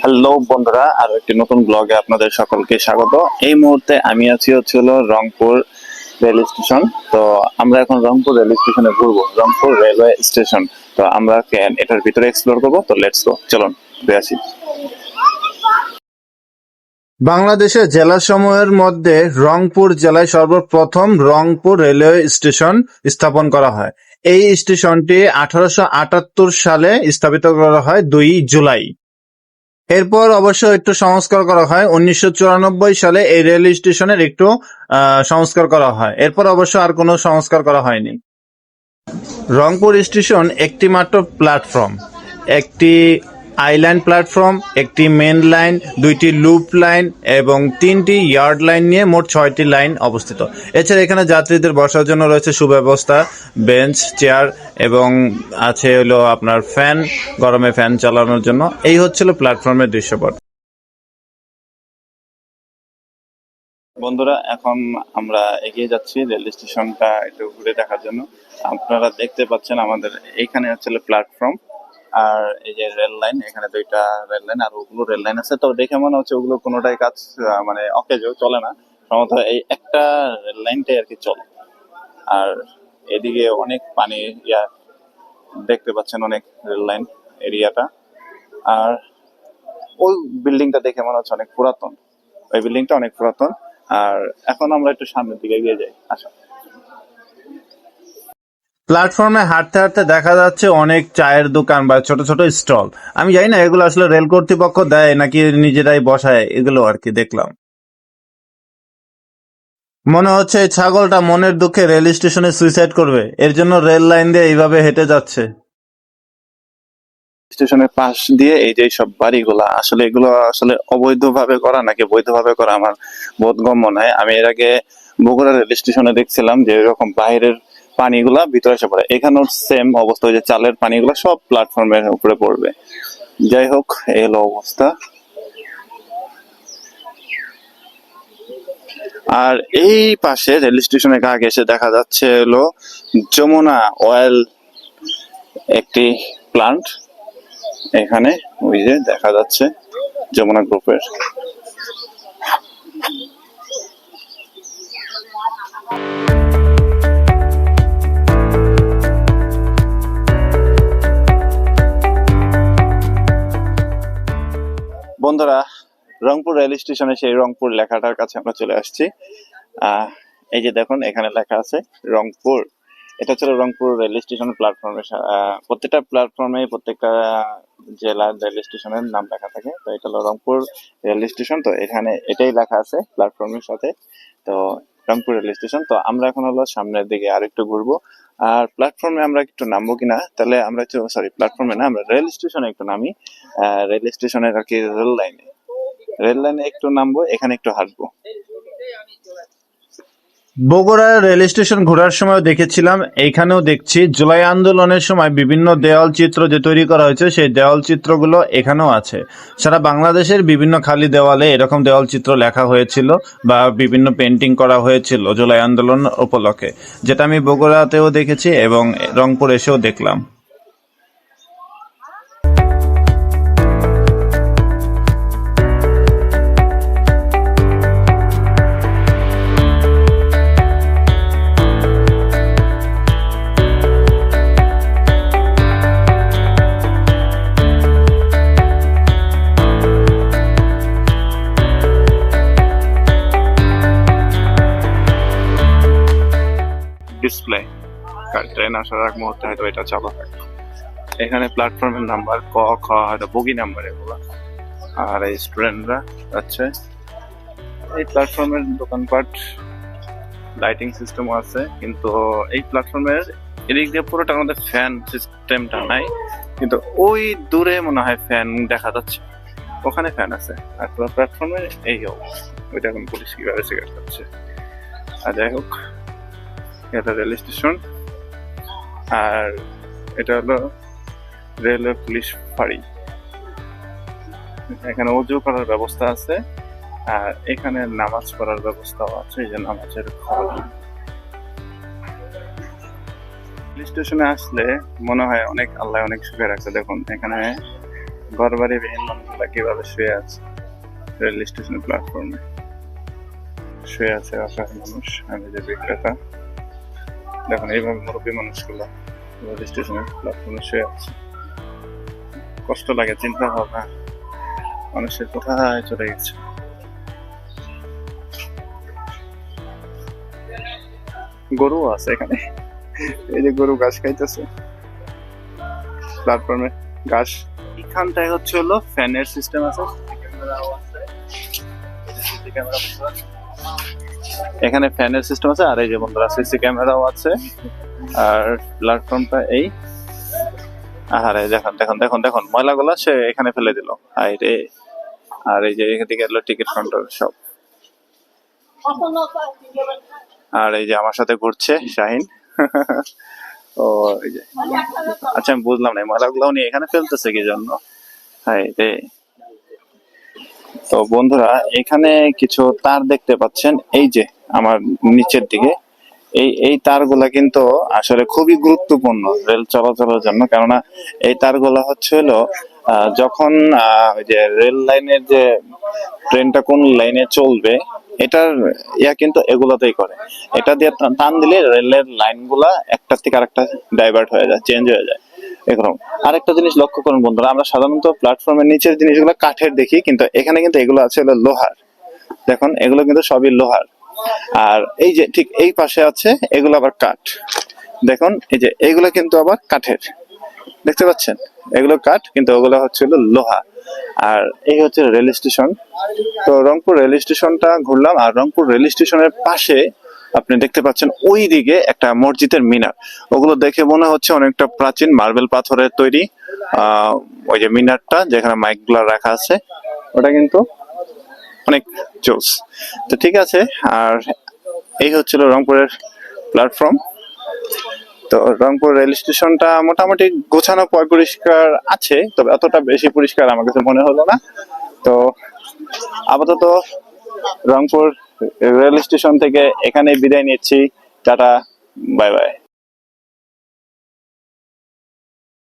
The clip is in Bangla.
হ্যালো বন্ধুরা, আরো একটি নতুন ব্লগে আপনাদের সকলকে স্বাগত। এই মুহূর্তে আমি আছি রংপুর রেল স্টেশন। তো আমরা এখন রংপুর রেল স্টেশনে ঘুরবো, রংপুর রেলওয়ে স্টেশন। তো আমরা এটার ভিতরে এক্সপ্লোর করবো। তো লেটস গো, চলুন ঘুরে আসি। বাংলাদেশের জেলাসমূহের মধ্যে রংপুর জেলায় সর্বপ্রথম রংপুর রেলওয়ে স্টেশন স্থাপন করা হয়। এই স্টেশনটি 1878 সালে স্থাপিত করা হয় 2 জুলাই। এরপর অবশ্য একটু সংস্কার করা হয় 1994 সালে। এই রেল স্টেশনের একটু সংস্কার করা হয়, এরপর অবশ্য আর কোনো সংস্কার করা হয়নি। রংপুর স্টেশন একটি মাত্র প্ল্যাটফর্ম, একটি আইল্যান্ড প্ল্যাটফর্ম, একটি মেন লাইন, 2টি লুপ লাইন এবং 3টি ইয়ার্ড লাইন নিয়ে মোট 6টি লাইন অবস্থিত। এছাড়া এখানে যাত্রীদের বসার জন্য রয়েছে সুব্যবস্থা, বেঞ্চ, চেয়ার এবং আছে হলো আপনার ফ্যান, গরমে ফ্যান চালানোর জন্য। এই হচ্ছিল প্ল্যাটফর্মের দৃশ্যপট। বন্ধুরা, এখন আমরা এগিয়ে যাচ্ছি রেল স্টেশনটা একটু ঘুরে দেখার জন্য। আপনারা দেখতে পাচ্ছেন আমাদের এইখানে প্ল্যাটফর্ম, আর এই যে রেল লাইন, এখানে 2টা রেল লাইন আর ওগুলো রেল লাইন আছে। তো দেখে মনে হচ্ছে ওগুলো কোনোটাই কাজ মানে অকেজো চলে না, সম্ভবত এই একটা রেল লাইনটাই আর কি চলে। আর এদিকে অনেক পানি দেখতে পাচ্ছেন, অনেক রেল লাইন এরিয়াটা। আর ওই বিল্ডিংটা দেখে মনে হচ্ছে অনেক পুরাতন, ওই বিল্ডিংটা অনেক পুরাতন। আর এখন আমরা একটু সামনের দিকে এগিয়ে যাই, আসো। প্ল্যাটফর্মে হাঁটতে হাঁটতে দেখা যাচ্ছে অনেক চায়ের দোকান বা ছোট ছোট স্টল। আমি জানি না এগুলো আসলে রেল কর্তৃপক্ষ দেয় নাকি নিজেরাই বসায়, এগুলো আর কি দেখলাম। মনে হচ্ছে এই ছাগলটা মনের দুঃখে রেল স্টেশনে সুইসাইড করবে, এর জন্য রেল লাইন দিয়ে এইভাবে হেঁটে যাচ্ছে। স্টেশনের পাশ দিয়ে এই যে সব বাড়িগুলা, আসলে এগুলো আসলে অবৈধভাবে করা নাকি বৈধভাবে করা আমার বোধগম্য নয়। আমি এর আগে বগুড়া রেল স্টেশনে দেখছিলাম যে এরকম বাইরের পানিগুলা ভিতরে এসে পড়ে, এখানেও সেম অবস্থা, ওই যে চালের পানিগুলা সব প্ল্যাটফর্মের উপরে পড়বে। যাই হোক, এই হলো অবস্থা। আর এই পাশে রেল স্টেশনের আগে এসে দেখা যাচ্ছে যমুনা অয়েল একটি প্লান্ট। এখানে ওই যে দেখা যাচ্ছে যমুনা গ্রুপের। বন্ধুরা, রংপুর রেল স্টেশনে সেই রংপুর লেখাটার কাছে আমরা চলে আসছি। এই যে দেখুন, এখানে লেখা আছে রংপুর। এটা রংপুর রেল স্টেশনের প্ল্যাটফর্মের প্রত্যেকটা প্ল্যাটফর্মে প্রত্যেকটা জেলার রেল স্টেশনের নাম লেখা থাকে। তো এটা হলো রংপুর রেল স্টেশন। তো এখানে এটাই লেখা আছে প্ল্যাটফর্মের সাথে। তো রংপুর রেল স্টেশন। তো আমরা এখন সামনের দিকে আরেকটু ঘুরবো। আর প্ল্যাটফর্মে আমরা একটু নামবো কিনা, তাহলে আমরা প্ল্যাটফর্মে না, আমরা রেল স্টেশনে একটু নামি। রেল স্টেশনের আর কি রেল লাইনে একটু নামবো, এখানে একটু হাঁটবো। বগুড়া রেল স্টেশন ঘোরার সময় দেখেছিলাম, এইখানেও দেখছি জুলাই আন্দোলনের সময় বিভিন্ন দেওয়াল চিত্র যে তৈরি করা হয়েছে, সেই দেওয়াল চিত্রগুলো এখানেও আছে। সারা বাংলাদেশের বিভিন্ন খালি দেওয়ালে এরকম দেওয়াল চিত্র লেখা হয়েছিল বা বিভিন্ন পেন্টিং করা হয়েছিল জুলাই আন্দোলন উপলক্ষে, যেটা আমি বগুড়াতেও দেখেছি এবং রংপুর এসেও দেখলাম। ডিসপ্লে ট্রেন আসার আগ মুহূর্তে হয়তো এটা চালু থাকে। এখানে প্ল্যাটফর্মের নাম্বার ক খ হয়তো বগি নাম্বার এগুলো। আর এই স্টুডেন্টরা যাচ্ছে। এই প্ল্যাটফর্মের দোকানপাট, লাইটিং সিস্টেম আছে, কিন্তু এই প্ল্যাটফর্মের এদিক দিয়ে পুরোটার মধ্যে ফ্যান সিস্টেমটা নাই, কিন্তু ওই দূরে মনে হয় ফ্যান দেখা যাচ্ছে, ওখানে ফ্যান আছে। আর পুরো প্ল্যাটফর্মের এই অবস্থা। ওইটা এখন পুলিশ কিভাবে সিগারেট করছে। আর যাই হোক, এটা রেল স্টেশন, আর এটা হলো রেলওয়ে পুলিশ ফাঁড়ি। এখানে অজু করার ব্যবস্থা আছে, আর এখানে নামাজ পড়ার ব্যবস্থাও আছে। এই যে নামাজের ঘর। স্টেশনে আসলে মনে হয় অনেক আল্লাহ অনেক সুখে রাখছে। দেখুন, এখানে ঘর বাড়ি বিহীন মানুষগুলা কিভাবে শুয়ে আছে রেল স্টেশন প্ল্যাটফর্মে, শুয়ে আছে অসহায় মানুষ। আমি যে বিক্রেতা, দেখুন এইভাবে মুরব্বী মানুষগুলো রেল স্টেশনের প্ল্যাটফর্মে শুয়ে আছে। কষ্ট লাগে, চিন্তা ভাবনা মানুষের কোথায় চলে গেছে। গরু আছে এখানে, এই যে গরু ঘাস খাইতেছে প্ল্যাটফর্মে ঘাস। এখানটায় হচ্ছে হলো ফ্যানের সিস্টেম আছে, এখানে ফ্যানের সিস্টেম আছে, আর এই যে বন্ধুরা সিসি ক্যামেরাও আছে। আর প্ল্যাটফর্মটা এই, আরে দেখুন দেখুন দেখুন দেখুন ময়লাগুলো সে এখানে ফেলে দিল। রে, আর এই যে এদিকে এলো টিকিট কাউন্টার সব। আর এই যে আমার সাথে ঘুরছে শাহিন। ও এই যে, আচ্ছা আমি বুঝলাম না ময়লাগুলো নিয়ে এখানে ফেলতেছে কি জন্য। রে, তো বন্ধুরা এখানে কিছু তার দেখতে পাচ্ছেন, এই যে আমার নিচের দিকে এই তারগুলা কিন্তু আসলে খুবই গুরুত্বপূর্ণ রেল চলাচলের জন্য। কেননা এই তারগুলা হচ্ছে হলো যখন ওই যে রেল লাইনের যে ট্রেনটা কোন লাইনে চলবে এটার কিন্তু এগুলাতেই করে। এটা দিয়ে টান দিলে রেলের লাইনগুলা একটা থেকে আরেকটা ডাইভার্ট হয়ে যায়, চেঞ্জ হয়ে যায় এরকম। আরেকটা জিনিস লক্ষ্য করুন বন্ধুরা, আমরা সাধারণত প্ল্যাটফর্মের নিচের জিনিসগুলো কাঠের দেখি, কিন্তু এখানে কিন্তু এগুলো আছে হলো লোহার। দেখুন এগুলো কিন্তু সবই লোহার। আর এই যে ঠিক এই পাশে আছে এগুলো আবার কাঠ। দেখুন এই যে এইগুলো কিন্তু আবার কাঠের, দেখতে পাচ্ছেন এগুলো কাঠ কিন্তু ওগুলো হচ্ছে হলো লোহা। আর এই হচ্ছে রেল স্টেশন। তো রংপুর রেল স্টেশনটা ঘুরলাম, আর রংপুর রেল স্টেশনের পাশে আপনি দেখতে পাচ্ছেন ওই দিকে একটা মসজিদের মিনার। ওগুলো দেখে মনে হচ্ছে অনেকটা প্রাচীন মার্বেল পাথরের তৈরি। ওই যে মিনারটা যেখানে মাইক গুলা রাখা আছে ওটা কিন্তু অনেক জোস। তো ঠিক আছে, আর এই হচ্ছিল রংপুরের প্ল্যাটফর্ম। তো রংপুর রেল স্টেশনটা মোটামুটি গোছানো পরিষ্কার আছে, তবে অতটা বেশি পরিষ্কার আমার কাছে মনে হলো না। তো আপাতত রংপুর রেল স্টেশন থেকে এখানে বিদায় নিচ্ছি। Tata, bye bye.